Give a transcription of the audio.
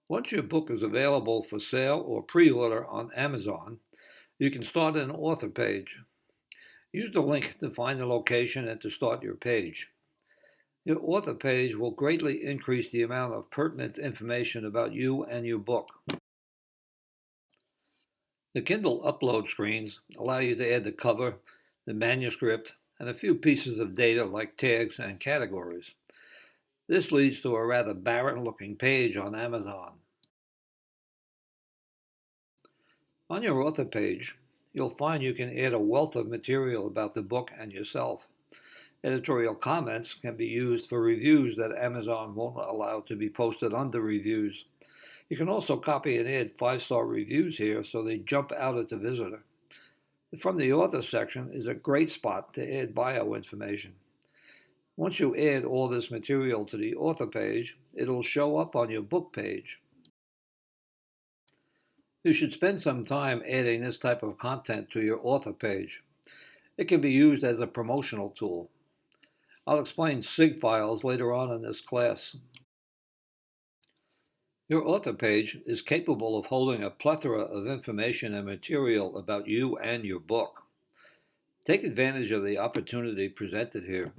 Once your book is available for sale or pre-order on Amazon, you can start an author page. Use the link to find the location and to start your page. Your author page will greatly increase the amount of pertinent information about you and your book. The Kindle upload screens allow you to add the cover, the manuscript, and a few pieces of data like tags and categories. This leads to a rather barren-looking page on Amazon. On your author page, you'll find you can add a wealth of material about the book and yourself. Editorial comments can be used for reviews that Amazon won't allow to be posted under reviews. You can also copy and add 5-star reviews here so they jump out at the visitor. From the author section is a great spot to add bio information. Once you add all this material to the author page, it'll show up on your book page. You should spend some time adding this type of content to your author page. It can be used as a promotional tool. I'll explain SIG files later on in this class. Your author page is capable of holding a plethora of information and material about you and your book. Take advantage of the opportunity presented here.